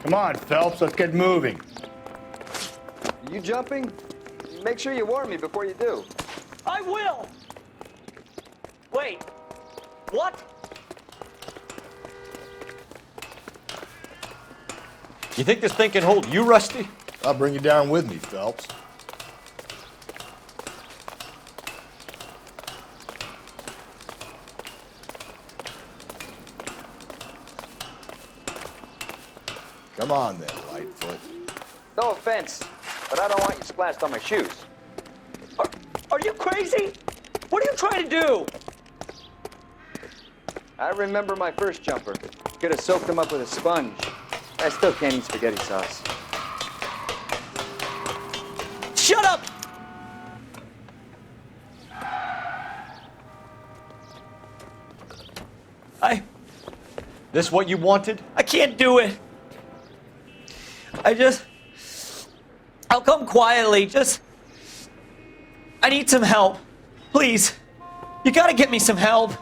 Come on, Phelps, let's get moving. Are you jumping? Make sure you warn me before you do. I will! Wait, what? You think this thing can hold you, Rusty? I'll bring you down with me, Phelps. Come on then, Lightfoot. No offense, but I don't want you splashed on my shoes. Are you crazy? What are you trying to do? I remember my first jumper. Could have soaked him up with a sponge. I still can't eat spaghetti sauce. Shut up! This what you wanted? I can't do it. I'll come quietly, I need some help. Please. You gotta get me some help.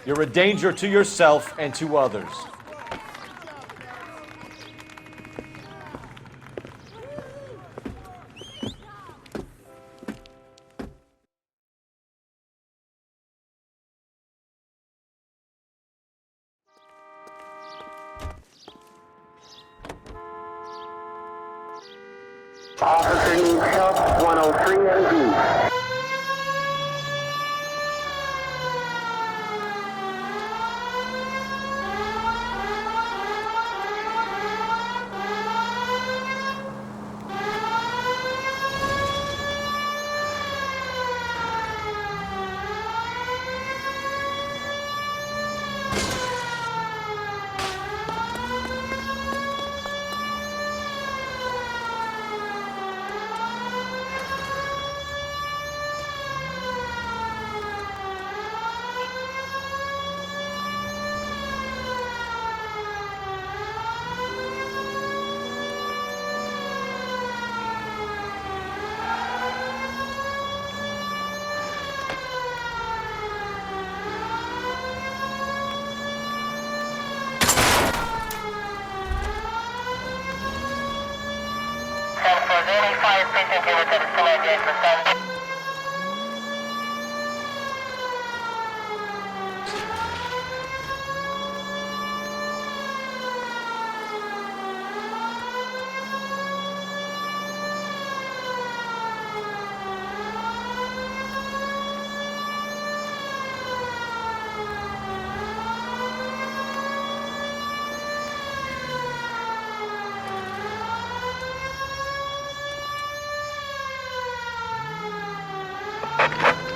You're a danger to yourself and to others. Officer needs help, 103 MD.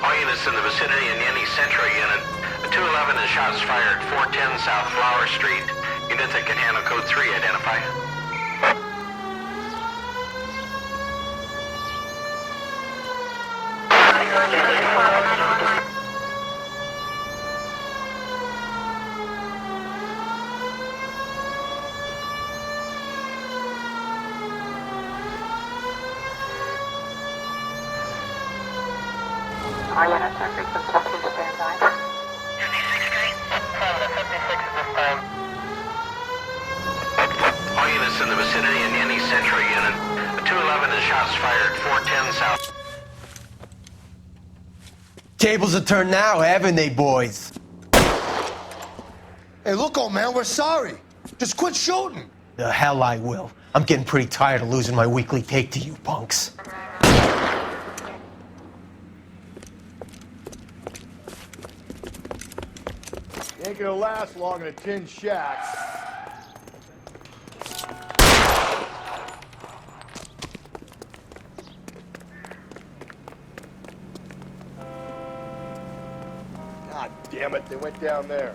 All units in the vicinity in any Central unit. A 211 is shots fired, 410 South Flower Street. Units that can handle code 3, identify. All units are frequency 2 standby. 56 Street? 56 at this time. All units in the vicinity in any Central unit. A 211 is shots fired, 410 South. Tables are turned now, haven't they, boys? Hey, look, old man, we're sorry. Just quit shooting. The hell I will. I'm getting pretty tired of losing my weekly take to you punks. You ain't gonna last long in a tin shack. God damn it, they went down there.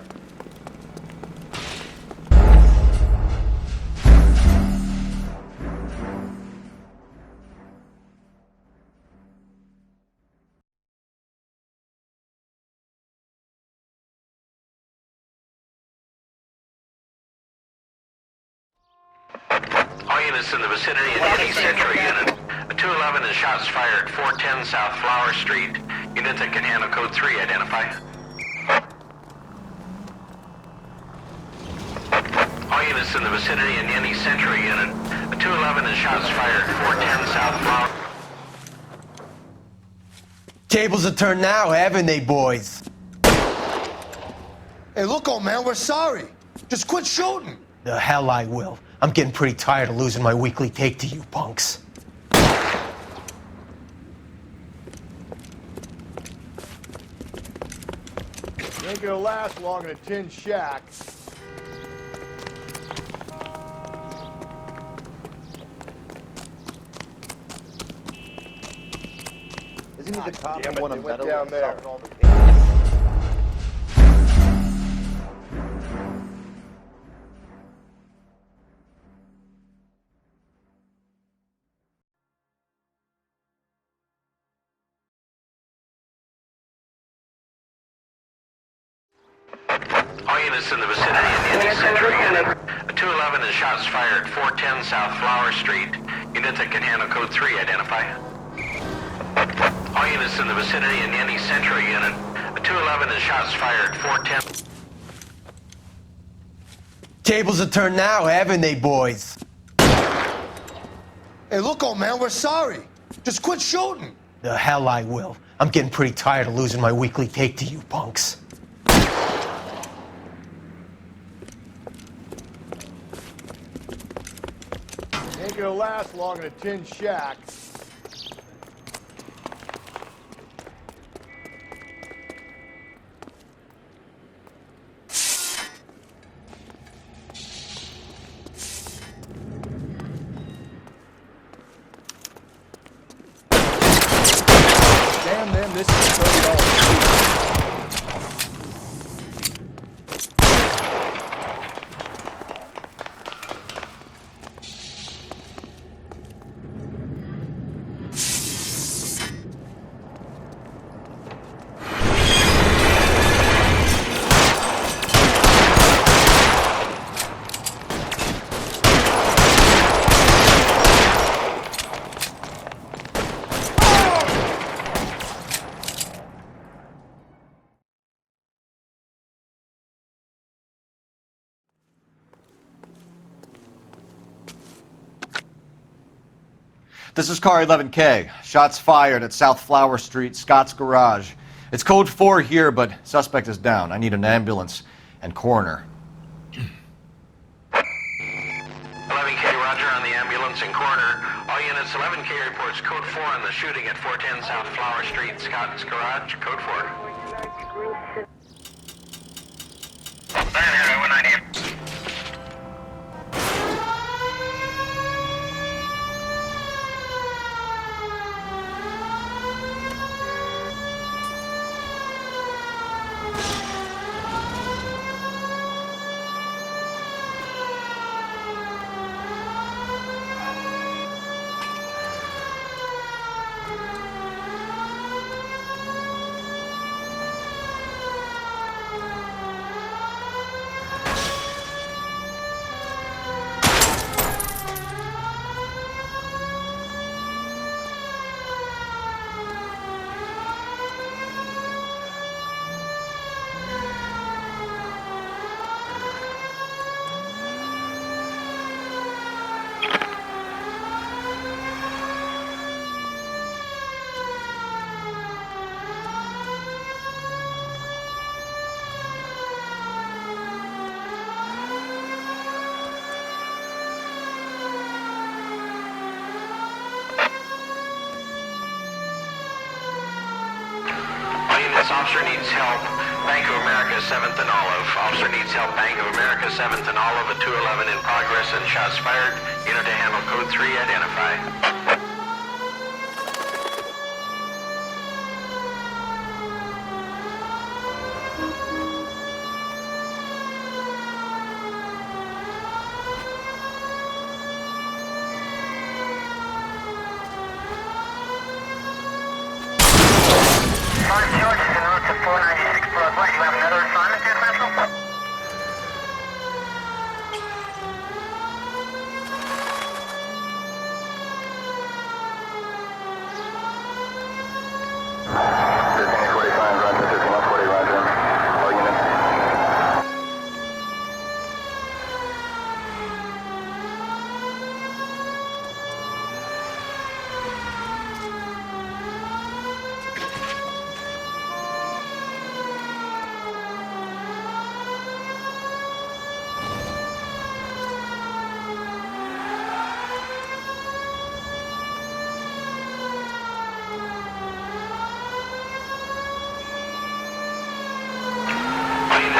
All units in the vicinity in any Central unit. A 211 is shots fired, 410 South Flower Street. Units that can handle code 3, identify. units in the vicinity in any Central unit. A 211 and shots fired, 410 South Flower. Tables are turned now, haven't they, boys? Hey, look, old man, we're sorry. Just quit shooting. The hell I will. I'm getting pretty tired of losing my weekly take to you punks. You ain't gonna last long in a tin shack. Isn't he the cop Damn who it, won a they went medal down in there. solving all the cases? All units in the vicinity in any Central unit. A 211 and shots fired, 410 South Flower Street. Unit that can handle code 3, identify. All units in the vicinity in any Central unit. A 211 and shots fired, 410. Tables are turned now, haven't they, boys? Hey, look, old man, we're sorry. Just quit shooting. The hell I will. I'm getting pretty tired of losing my weekly take to you punks. Ain't gonna last long in a tin shack. Damn them, this is $30. This is car 11K. Shots fired at South Flower Street, Scott's Garage. It's code 4 here, but suspect is down. I need an ambulance and coroner. 11K, roger on the ambulance and coroner. All units, 11K reports code 4 on the shooting at 410 South Flower Street, Scott's Garage, code 4. 190. This officer needs help. Bank of America, 7th and Olive. Officer needs help. Bank of America, 7th and Olive. A 211 in progress and shots fired. Unit to handle code 3, identify.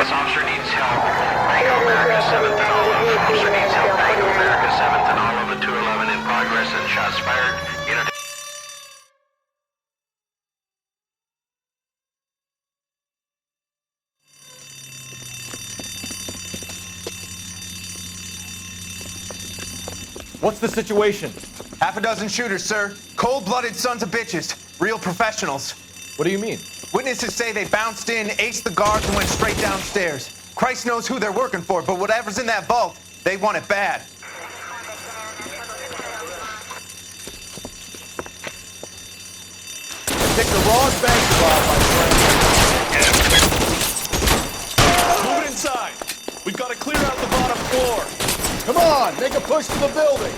This officer needs help. Bank of America 7th and Olive. Officer needs help. Bank of America 7th and Olive at 211 in progress and shots fired. Unit. What's the situation? Half a dozen shooters, sir. Cold-blooded sons of bitches. Real professionals. What do you mean? Witnesses say they bounced in, aced the guards, and went straight downstairs. Christ knows who they're working for, but whatever's in that vault, they want it bad. Pick the wrong bank spot, my friend. Move it inside. We've got to clear out the bottom floor. Come on, make a push to the building.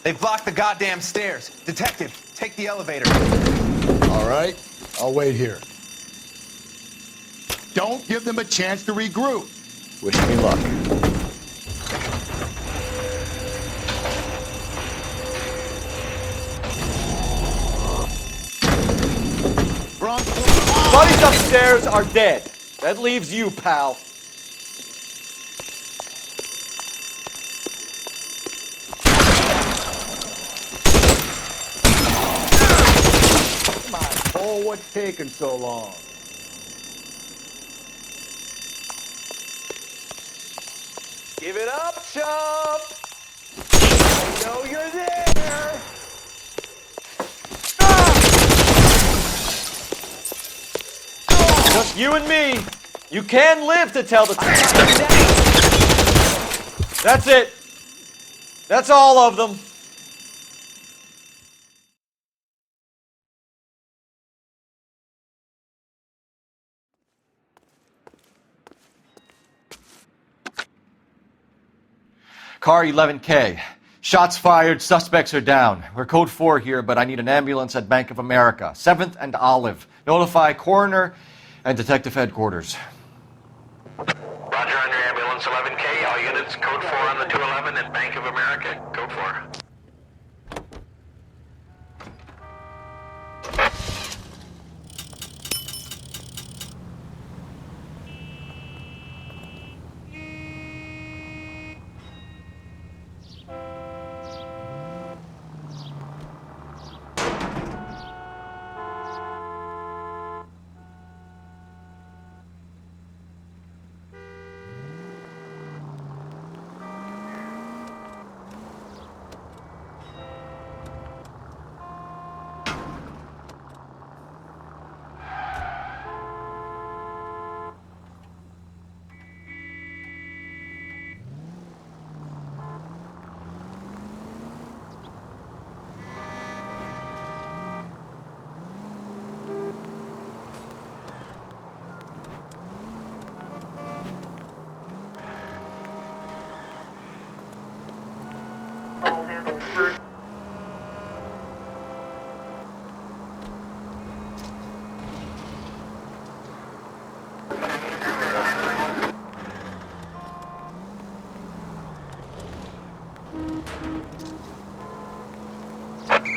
They've blocked the goddamn stairs. Detective, take the elevator. All right, I'll wait here. Don't give them a chance to regroup. Wish me luck. Buddies upstairs are dead. That leaves you, pal. Come on, Cole, what's taking so long? Give it up, Chump. I know you're there. Just you and me. You can live to tell the truth. That's it. That's all of them. Car 11K. Shots fired, suspects are down. We're code 4 here, but I need an ambulance at Bank of America. 7th and Olive. Notify coroner and detective headquarters. Roger on your ambulance 11K. All units code 4 on the 211 at Bank of America. Code 4.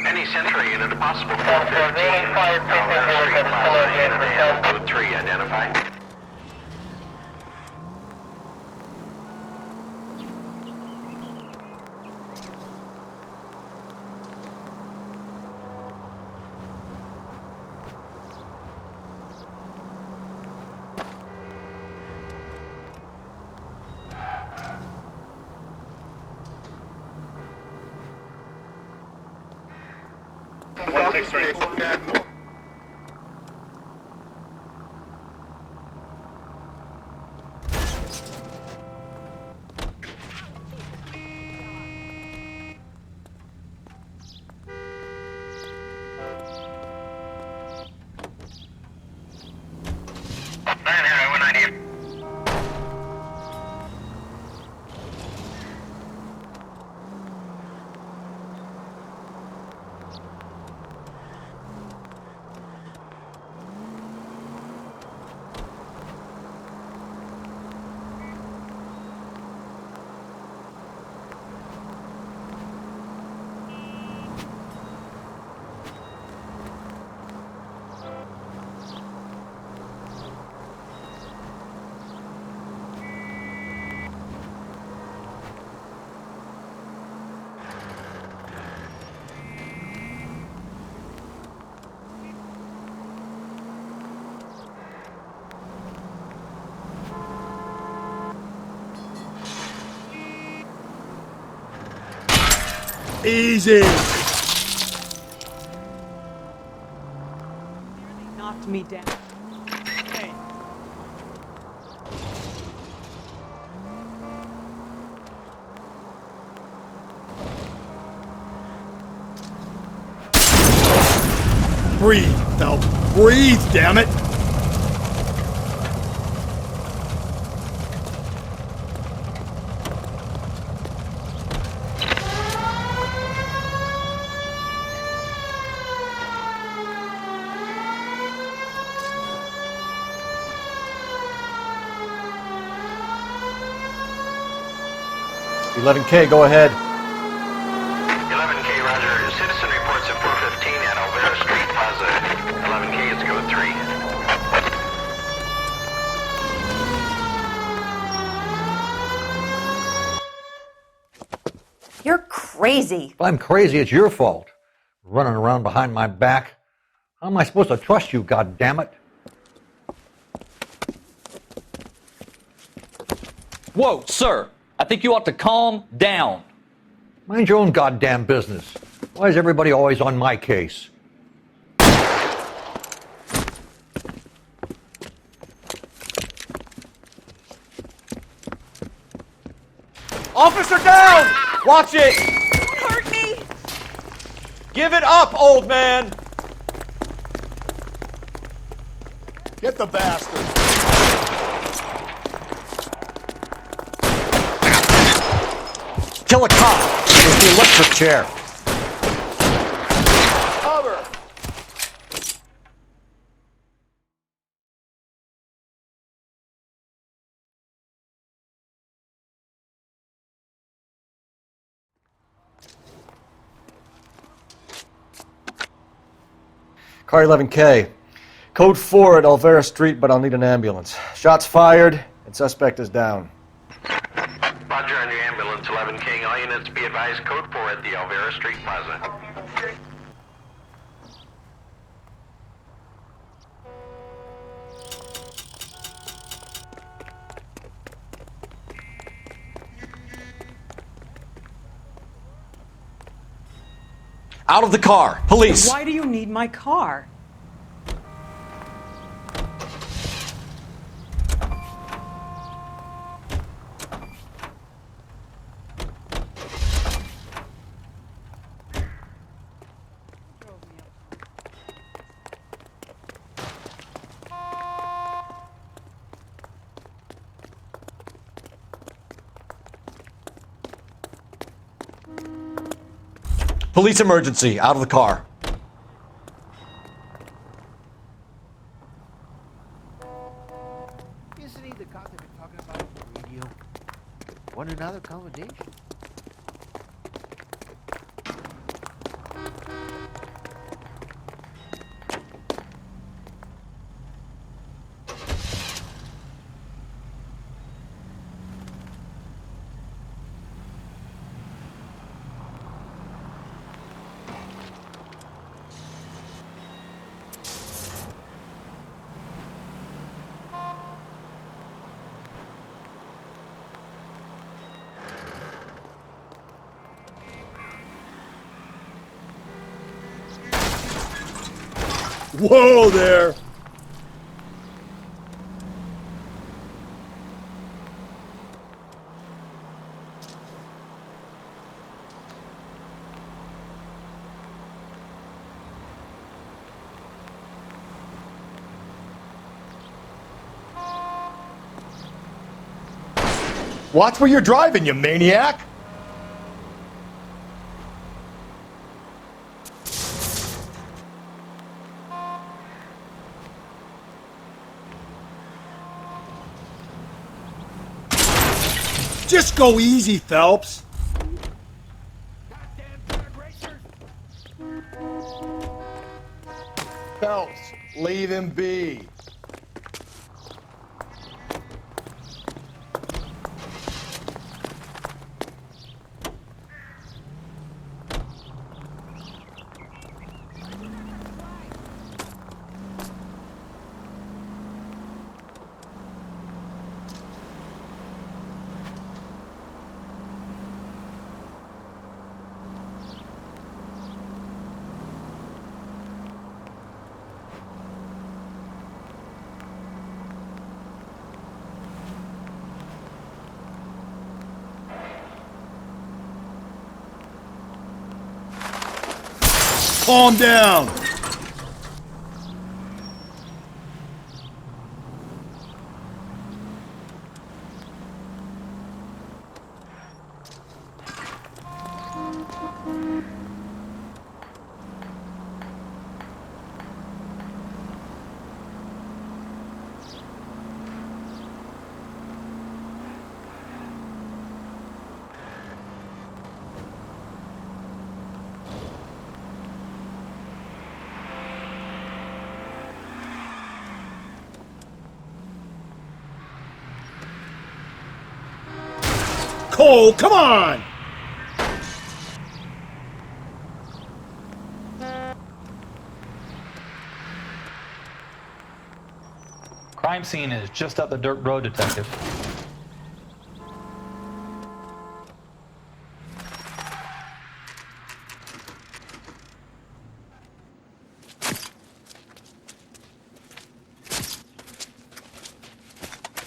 Any Century unit, a possible 415. Code 3, identify. Easy. Knocked me down. Breathe, Phelps. Breathe, damn it. $11K, go ahead. 11K, roger. Citizen reports at 415 at Alvera Street Plaza. 11K, it's code 3. You're crazy. If I'm crazy, it's your fault. Running around behind my back. How am I supposed to trust you, goddammit? Whoa, sir. I think you ought to calm down. Mind your own goddamn business. Why is everybody always on my case? Officer down! Watch it! Don't hurt me! Give it up, old man! Get the bastard. Kill a cop with the electric chair. Cover. Car 11K. Code 4 at Alvera Street, but I'll need an ambulance. Shots fired, and suspect is down. Roger on your ambulance, 11K. All units be advised, code 4 at the Alvera Street Plaza. Out of the car. Police. Why do you need my car? Police emergency. Out of the car. Isn't he the cop they've been talking about on the radio? Want another accommodation? Whoa there. Watch where you're driving, you maniac! Just go easy, Phelps. Phelps, leave him be. calm down. Cole, come on! Crime scene is just up the dirt road, Detective.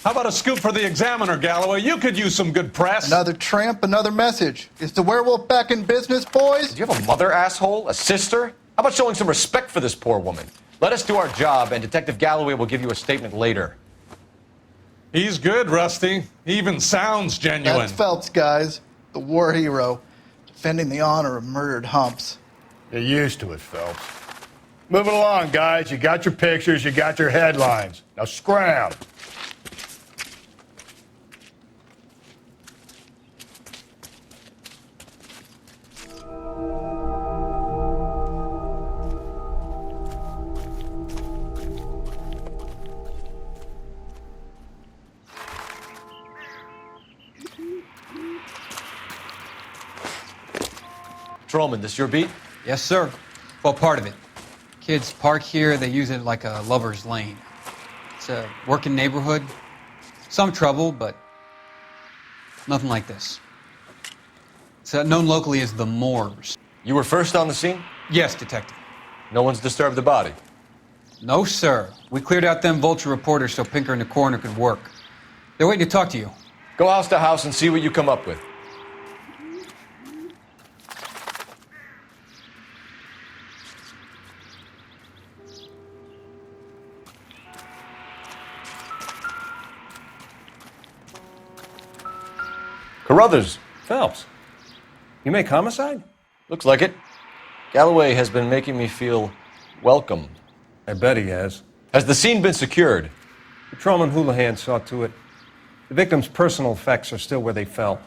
How about a scoop for the Examiner, Galloway? You could use some good press. Another tramp, another message. Is the werewolf back in business, boys? Do you have a mother, asshole? A sister? How about showing some respect for this poor woman? Let us do our job, and Detective Galloway will give you a statement later. He's good, Rusty. He even sounds genuine. That's Phelps, guys. The war hero. Defending the honor of murdered humps. You're used to it, Phelps. Moving along, guys. You got your pictures, you got your headlines. Now scram. Trollman, this your beat? Yes, sir. Well, part of it. Kids park here, they use it like a lover's lane. It's a working neighborhood. Some trouble, but nothing like this. It's known locally as the Moors. You were first on the scene? Yes, Detective. No one's disturbed the body? No, sir. We cleared out them vulture reporters so Pinker and the coroner could work. They're waiting to talk to you. Go house to house and see what you come up with. Carruthers. Phelps, you make homicide? Looks like it. Galloway has been making me feel welcome. I bet he has. Has the scene been secured? Patrolman Houlihan saw to it. The victim's personal effects are still where they fell.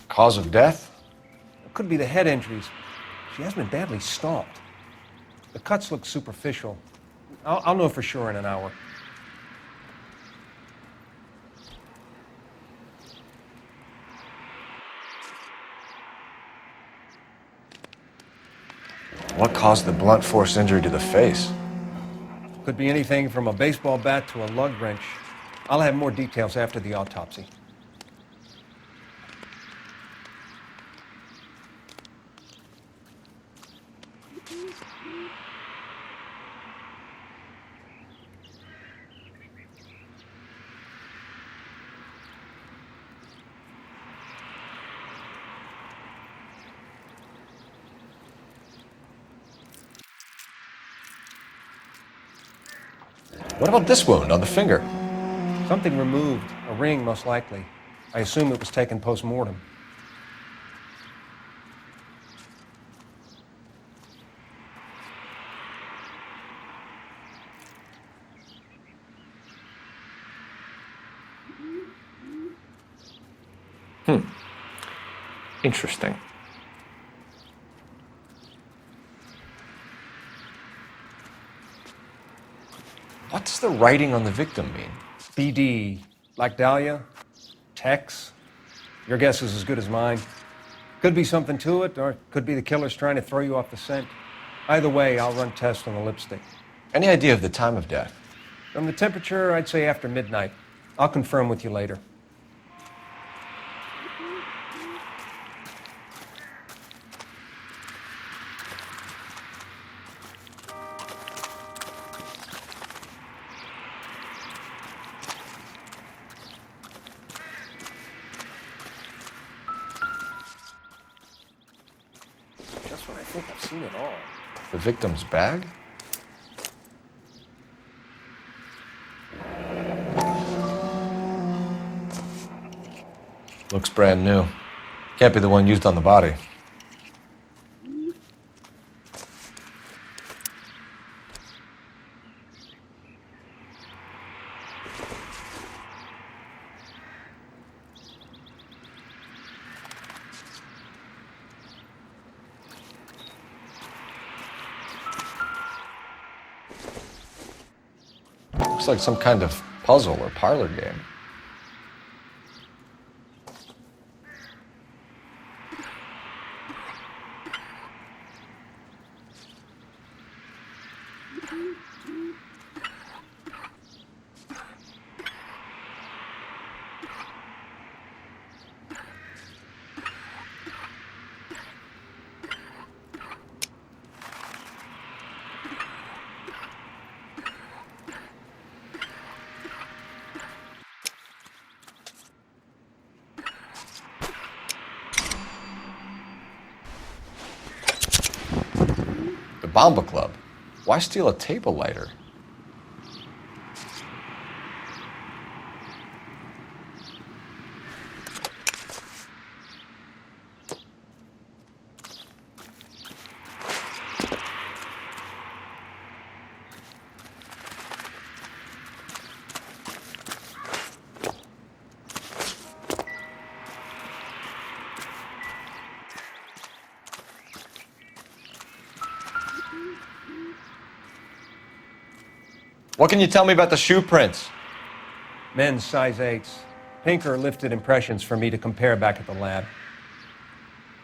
Cause of death? It could be the head injuries. She has been badly stalked. The cuts look superficial. I'll know for sure in an hour. What caused the blunt force injury to the face? Could be anything from a baseball bat to a lug wrench. I'll have more details after the autopsy. What about this wound on the finger? Something removed, a ring most likely. I assume it was taken post-mortem. Interesting. What does the writing on the victim mean? BD, like Dahlia, Tex. Your guess is as good as mine. Could be something to it, or it could be the killer's trying to throw you off the scent. Either way, I'll run tests on the lipstick. Any idea of the time of death? From the temperature, I'd say after midnight. I'll confirm with you later. one I think I've seen it all. The victim's bag? Looks brand new. Can't be the one used on the body. Looks like some kind of puzzle or parlor game. Bomba Club. Why steal a table lighter? What can you tell me about the shoe prints? Men's size 8s. Pinker lifted impressions for me to compare back at the lab.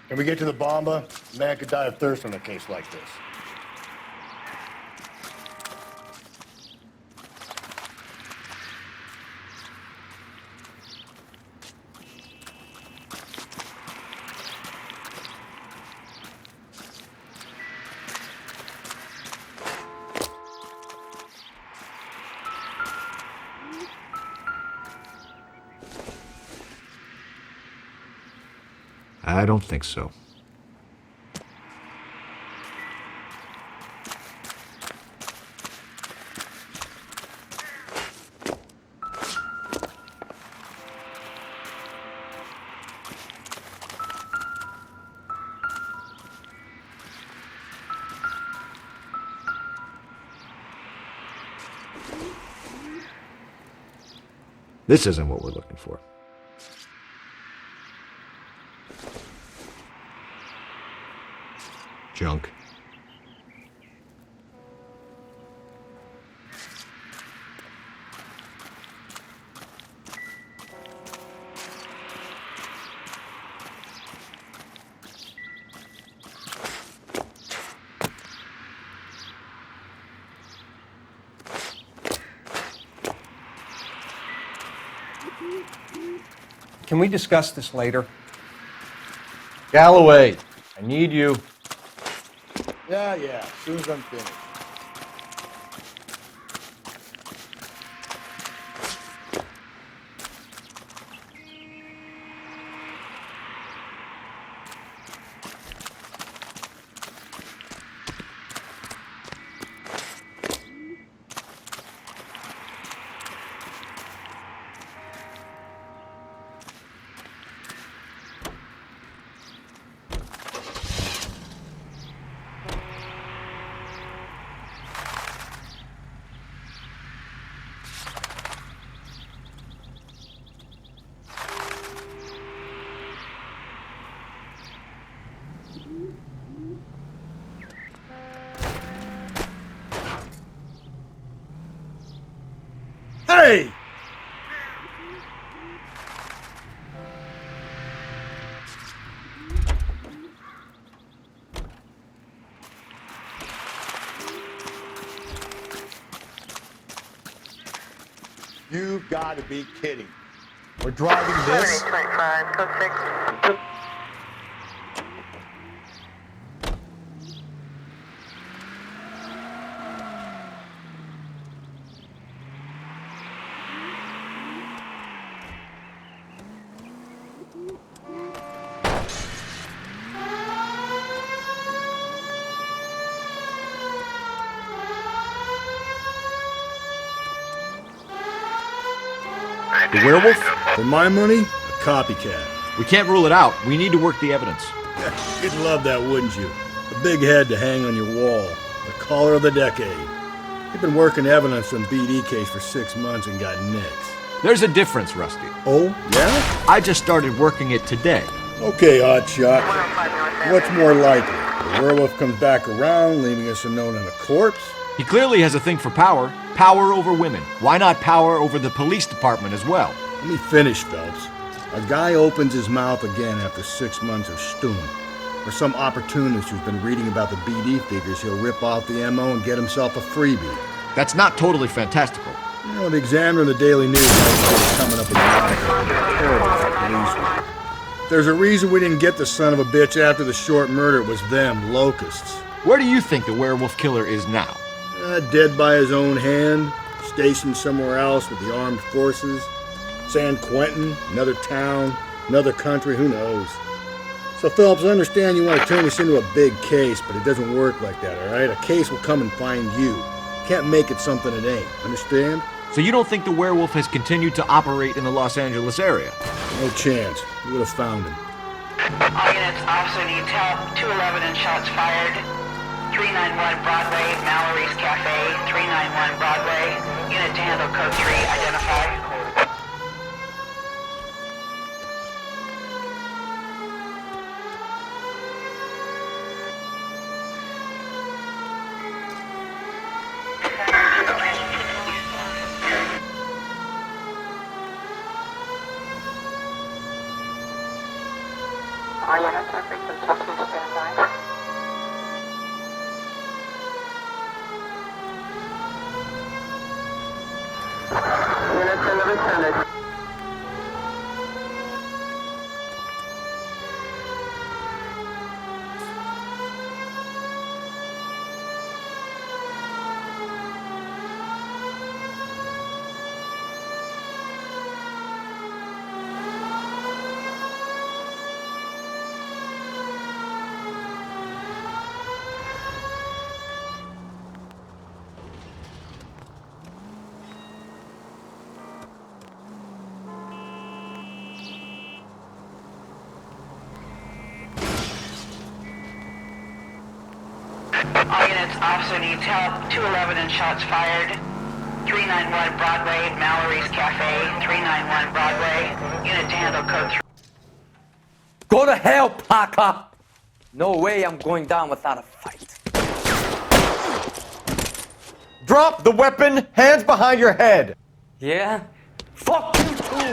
Can we get to the bomba? Man could die of thirst in a case like this. I don't think so. This isn't what we're looking for. Junk. Can we discuss this later? Galloway, I need you. Yeah, as soon as I'm finished. Hey! You gotta be kidding. We're driving this? 25, code 6. The werewolf? For my money, a copycat. We can't rule it out. We need to work the evidence. You'd love that, wouldn't you? A big head to hang on your wall. The caller of the decade. You've been working evidence on BD case for 6 months and got nicks. There's a difference, Rusty. Oh, yeah? I just started working it today. Okay, Oddshot. What's more likely? The werewolf comes back around, leaving us unknown in a corpse? He clearly has a thing for power. Power over women. Why not power over the police department as well? Let me finish, Phelps. A guy opens his mouth again after 6 months of stewing. Or some opportunist who's been reading about the BD figures, he'll rip off the MO and get himself a freebie. That's not totally fantastical. You know, the Examiner and the Daily News are coming up with a terrible policeman. There's a reason we didn't get the son of a bitch after the short murder. It was them, locusts. Where do you think the werewolf killer is now? Dead by his own hand, stationed somewhere else with the armed forces. San Quentin, another town, another country, who knows? So, Phelps, I understand you want to turn this into a big case, but it doesn't work like that, all right? A case will come and find you. Can't make it something it ain't, understand? So you don't think the werewolf has continued to operate in the Los Angeles area? No chance. We would have found him. All units, officer needs help. 211 and shots fired. 391 Broadway, Mallory's Cafe. 391 Broadway. Unit to handle code 3, identify. All units are frequent substance standby. Units in the vicinity. All units, officer needs help. 211 and shots fired. 391 Broadway, Mallory's Cafe. 391 Broadway. Unit to handle code 3. Go to hell, Parker! No way I'm going down without a fight. Drop the weapon! Hands behind your head! Yeah? Fuck you too!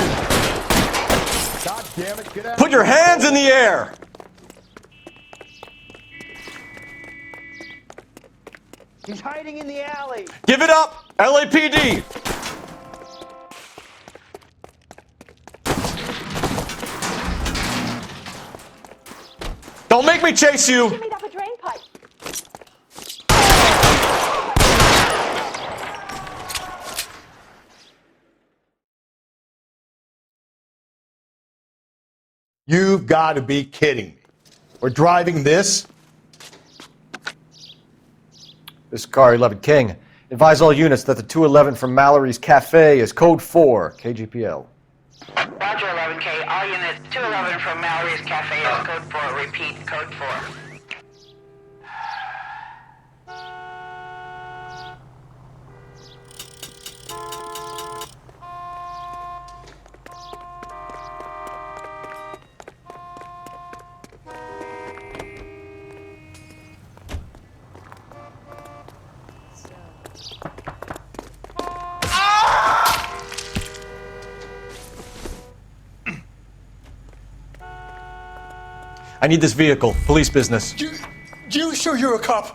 God damn it, get out! Put your hands in the air! He's hiding in the alley. Give it up! LAPD! Don't make me chase you! Shimmied up a drain pipe. You've got to be kidding me. We're driving this? This is Car 11 King. Advise all units that the 211 from Mallory's Cafe is code 4, KGPL. Roger 11K. All units, 211 from Mallory's Cafe is code 4. Repeat, code 4. I need this vehicle. Police business. You sure you're a cop?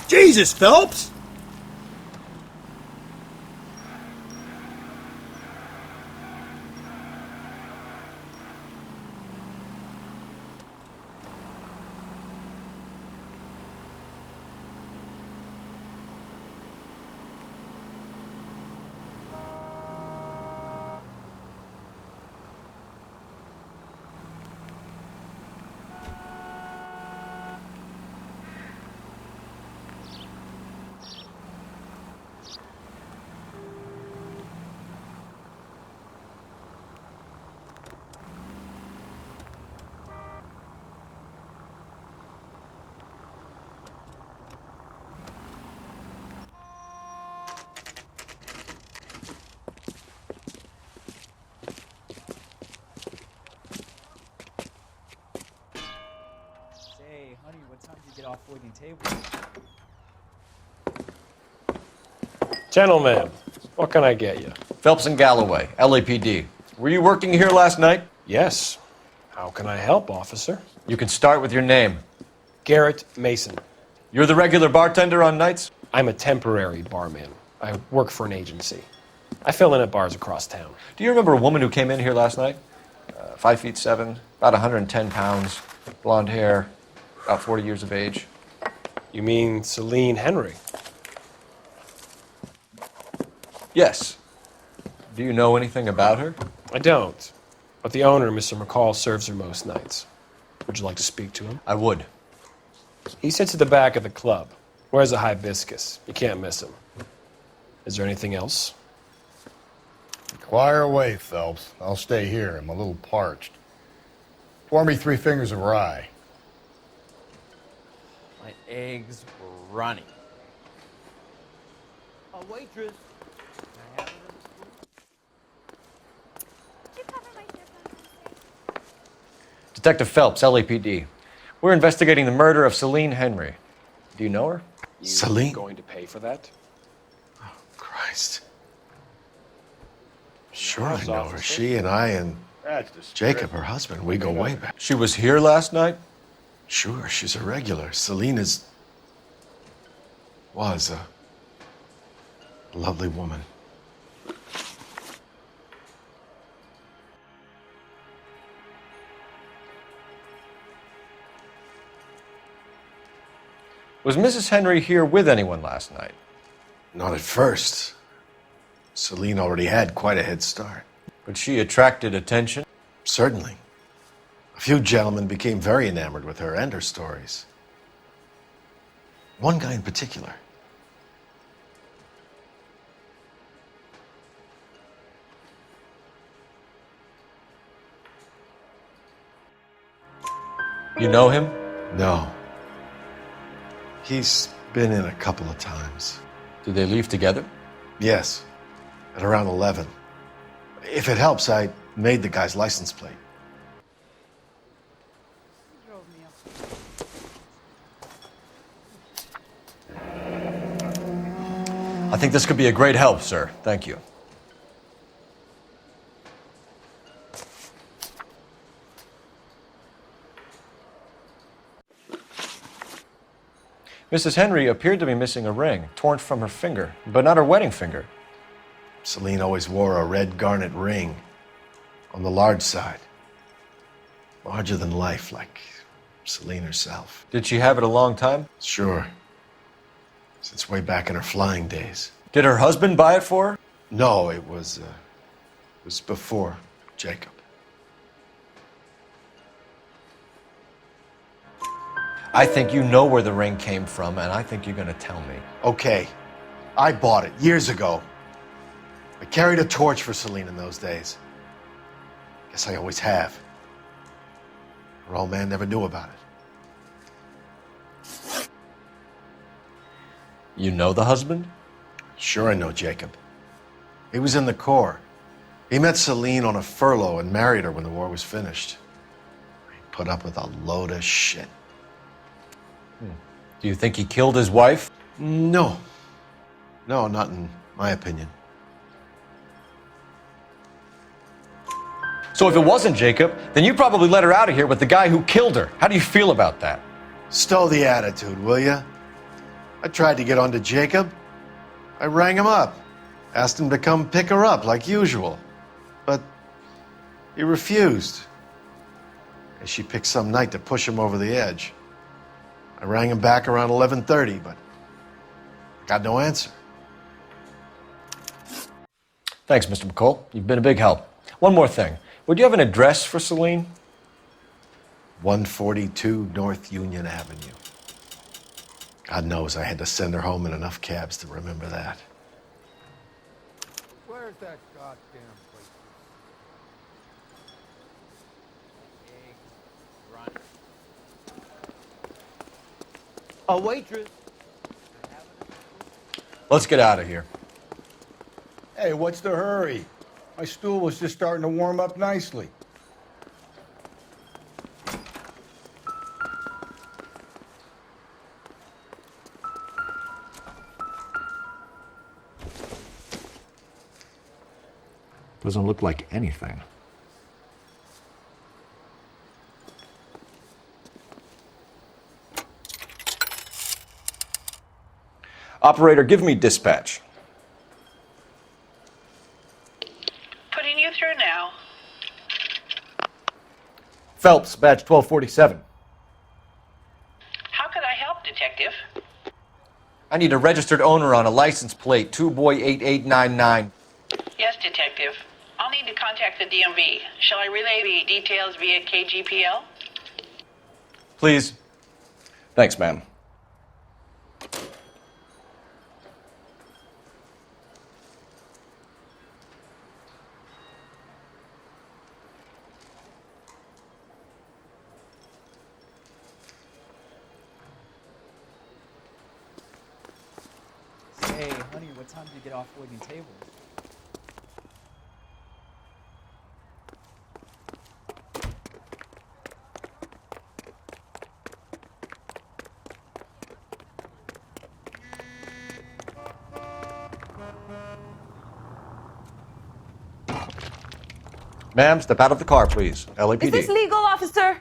Jesus, Phelps! Say, honey, what time do you get off waiting table? Gentlemen, what can I get you? Phelps and Galloway, LAPD. Were you working here last night? Yes. How can I help, officer? You can start with your name. Garrett Mason. You're the regular bartender on nights? I'm a temporary barman. I work for an agency. I fill in at bars across town. Do you remember a woman who came in here last night? 5'7", about 110 pounds, blonde hair, about 40 years of age. You mean Celine Henry? Yes. Do you know anything about her? I don't. But the owner, Mr. McCall, serves her most nights. Would you like to speak to him? I would. He sits at the back of the club. Wears a hibiscus. You can't miss him. Is there anything else? Inquire away, Phelps. I'll stay here. I'm a little parched. Pour me 3 fingers of rye. My eggs were running. A waitress. Detective Phelps, LAPD. We're investigating the murder of Celine Henry. Do you know her? Celine? Going to pay for that? Christ. Sure I know her. She and I and Jacob, her husband, we go way back. She was here last night? Sure, she's a regular. Celine was a lovely woman. Was Mrs. Henry here with anyone last night? Not at first. Celine already had quite a head start. But she attracted attention? Certainly. A few gentlemen became very enamored with her and her stories. One guy in particular. You know him? No. He's been in a couple of times. Did they leave together? Yes, at around 11. If it helps, I made the guy's license plate. I think this could be a great help, sir. Thank you. Mrs. Henry appeared to be missing a ring, torn from her finger, but not her wedding finger. Celine always wore a red garnet ring on the large side. Larger than life, like Celine herself. Did she have it a long time? Sure. Since way back in her flying days. Did her husband buy it for her? No, it was before Jacob. I think you know where the ring came from, and I think you're going to tell me. Okay. I bought it years ago. I carried a torch for Celine in those days. Guess I always have. Her old man never knew about it. You know the husband? Sure I know Jacob. He was in the Corps. He met Celine on a furlough and married her when the war was finished. He put up with a load of shit. Do you think he killed his wife? No. No, not in my opinion. So if it wasn't Jacob, then you probably let her out of here with the guy who killed her. How do you feel about that? Stow the attitude, will ya? I tried to get on to Jacob. I rang him up, asked him to come pick her up like usual. But he refused. And she picked some night to push him over the edge. I rang him back around 11:30, but got no answer. Thanks, Mr. McCall. You've been a big help. One more thing. Would you have an address for Celine? 142 North Union Avenue. God knows I had to send her home in enough cabs to remember that. Where's that goddamn place? A waitress. Let's get out of here. Hey, what's the hurry? My stool was just starting to warm up nicely. Doesn't look like anything. Operator, give me dispatch. Putting you through now. Phelps, badge 1247. How could I help, Detective? I need a registered owner on a license plate, 2boy8899. Yes, Detective. I'll need to contact the DMV. Shall I relay the details via KGPL? Please. Thanks, ma'am. Hey, honey, what time do you get off waiting tables? Ma'am, step out of the car, please. LAPD. Is this legal, officer?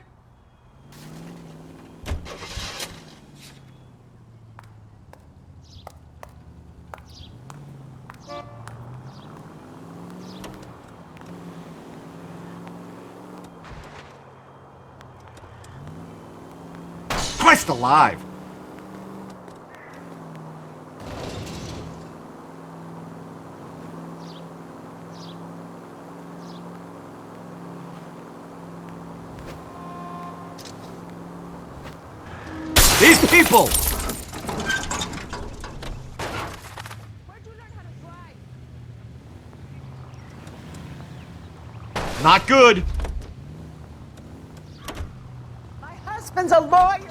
Christ alive! These people! Not good. My husband's a lawyer.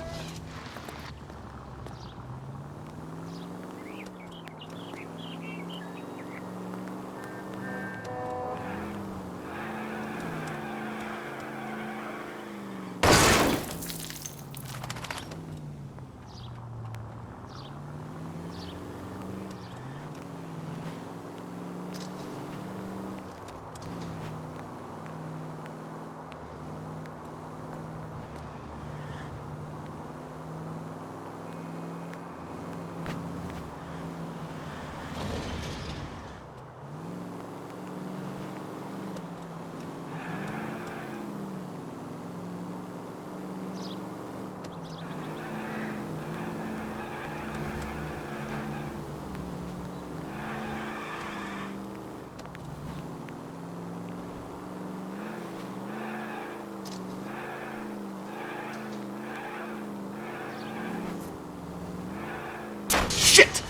Shit!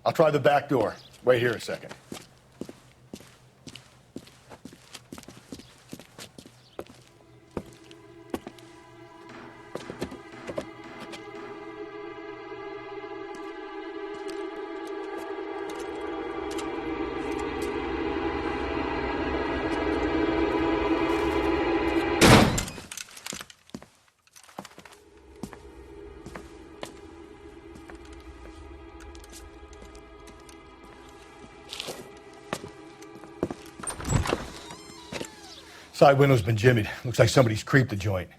I'll try the back door. Wait here a second. Side window's been jimmied. Looks like somebody's creeped the joint.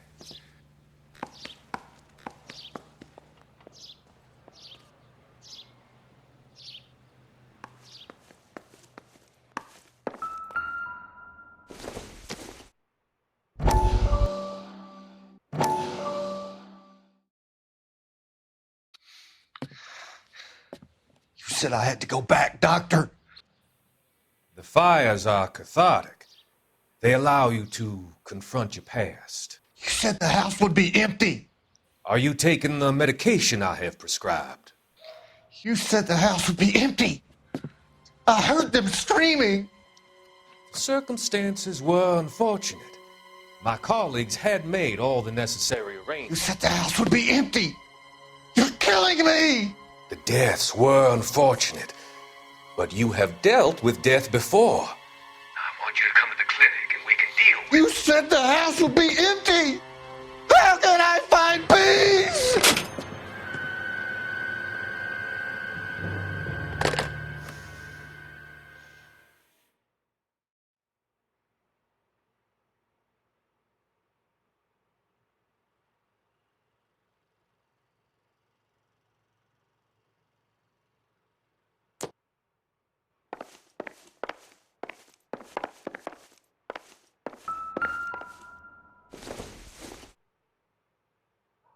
You said I had to go back, Doctor. The fires are cathartic. They allow you to confront your past. You said the house would be empty. Are you taking the medication I have prescribed? You said the house would be empty. I heard them screaming. The circumstances were unfortunate. My colleagues had made all the necessary arrangements. You said the house would be empty. You're killing me. The deaths were unfortunate, but you have dealt with death before. I want you to come to the clinic and we can deal with You said the house would be empty. How can I find peace?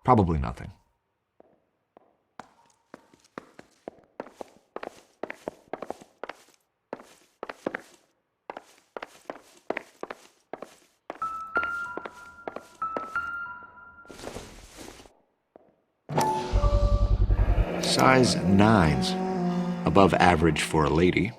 Probably nothing. Size 9s. Above average for a lady.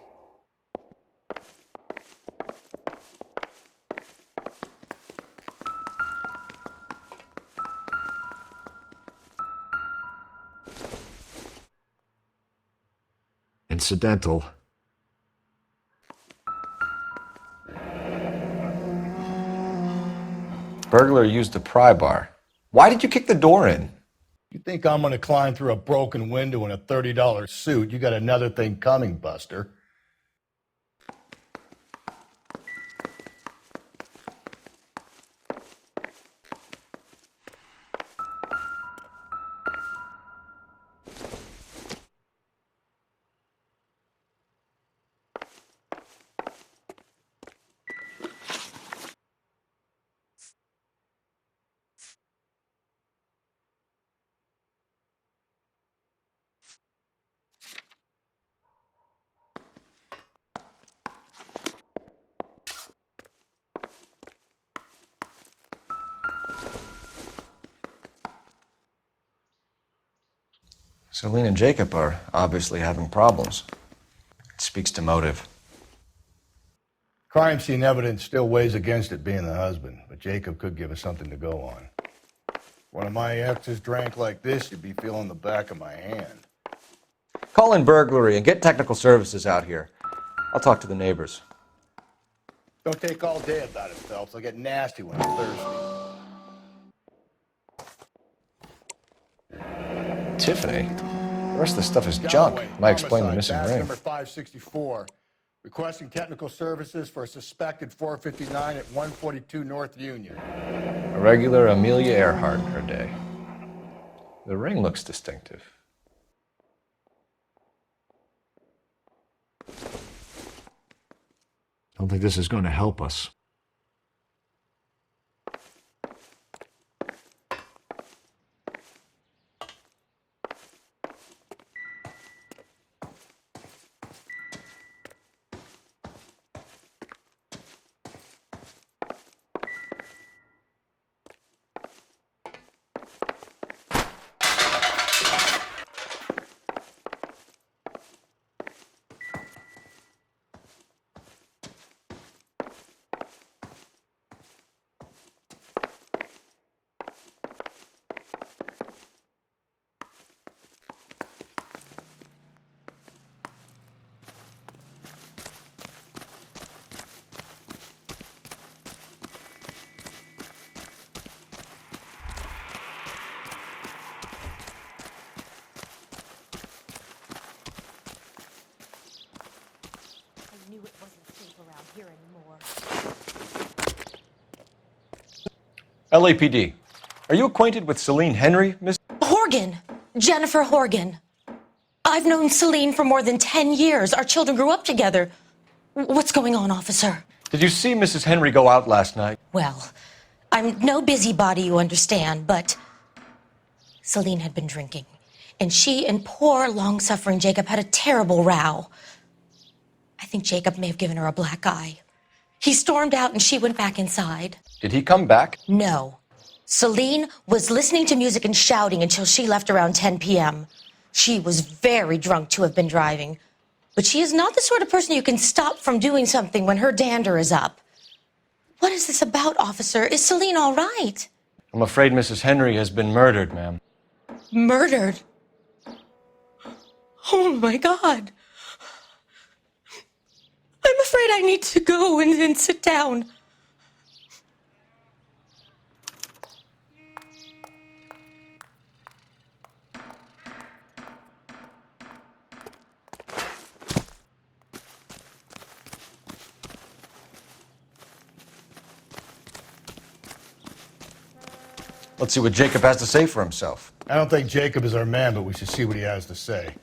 Incidental. Burglar used the pry bar. Why did you kick the door in? You think I'm gonna climb through a broken window in a $30 suit? You got another thing coming, Buster. Celine and Jacob are obviously having problems. It speaks to motive. Crime scene evidence still weighs against it being the husband, but Jacob could give us something to go on. One of my exes drank like this, you'd be feeling the back of my hand. Call in burglary and get technical services out here. I'll talk to the neighbors. Don't take all day about it, Phelps. I'll get nasty when I'm thirsty. Tiffany? The rest of the stuff is junk. Might explain the missing Batch ring. number 564. Requesting technical services for a suspected 459 at 142 North Union. A regular Amelia Earhart in her day. The ring looks distinctive. Don't think this is going to help us. here anymore. LAPD. Are you acquainted with Celine Henry, Miss? Horgan. Jennifer Horgan. I've known Celine for more than 10 years. Our children grew up together. What's going on, officer? Did you see Mrs. Henry go out last night? Well, I'm no busybody, you understand, but Celine had been drinking, and she and poor, long-suffering Jacob had a terrible row. I think Jacob may have given her a black eye. He stormed out, and she went back inside. Did he come back? No. Celine was listening to music and shouting until she left around 10 p.m. She was very drunk to have been driving, but she is not the sort of person you can stop from doing something when her dander is up. What is this about, officer? Is Celine all right? I'm afraid Mrs. Henry has been murdered, ma'am. Murdered? Oh, my God. I'm afraid I need to go and sit down. Let's see what Jacob has to say for himself. I don't think Jacob is our man, but we should see what he has to say.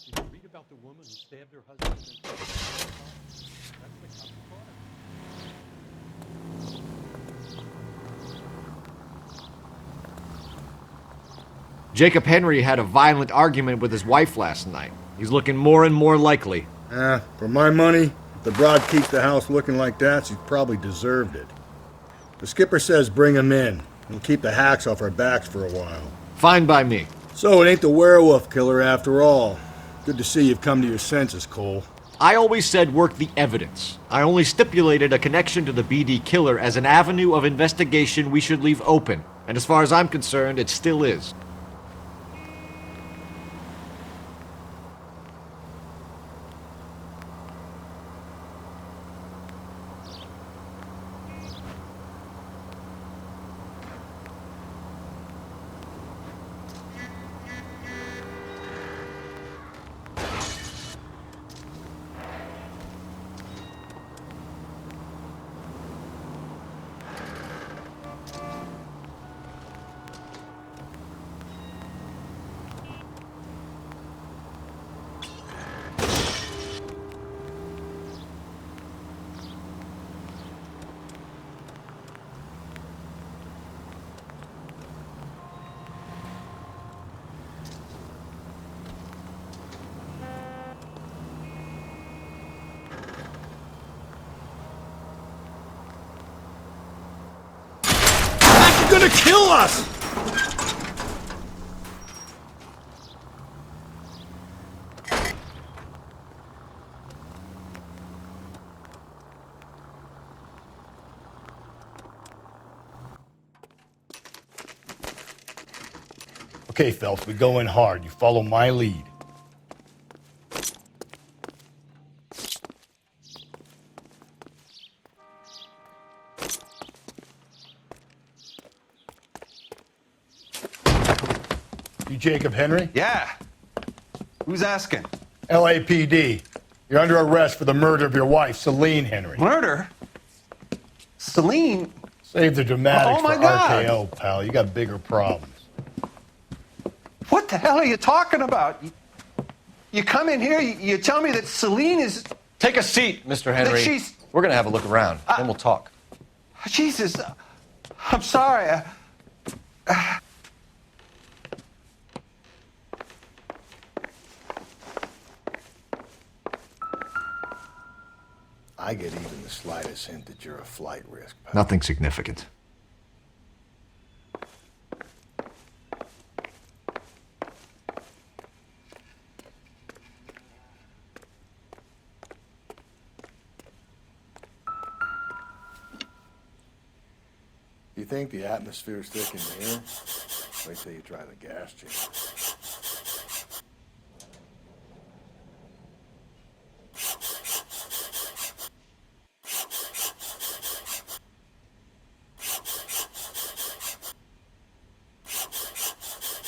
Did you read about the woman who stabbed her husband? Jacob Henry had a violent argument with his wife last night. He's looking more and more likely. For my money, if the broad keeps the house looking like that, she's probably deserved it. The skipper says bring him in. We'll keep the hacks off our backs for a while. Fine by me. So it ain't the werewolf killer after all. Good to see you've come to your senses, Cole. I always said work the evidence. I only stipulated a connection to the BD killer as an avenue of investigation we should leave open. And as far as I'm concerned, it still is. You're gonna kill us! Okay, Phelps, we go in hard. You follow my lead. You Jacob Henry? Yeah. Who's asking? LAPD. You're under arrest for the murder of your wife, Celine Henry. Murder? Celine? Save the dramatics Oh, my for God. RKO, pal. You got bigger problems. What the hell are you talking about? You come in here, you tell me that Celine is... Take a seat, Mr. Henry. she's- We're gonna have a look around, then we'll talk. Jesus, I'm sorry. I get even the slightest hint that you're a flight risk, pal. Nothing significant. You think the atmosphere's thick in here? Wait till you try the gas chamber.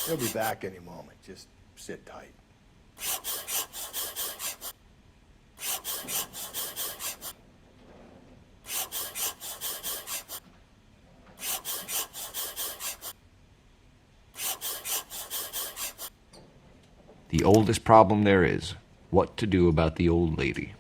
He'll be back any moment. Just sit tight. The oldest problem there is, what to do about the old lady.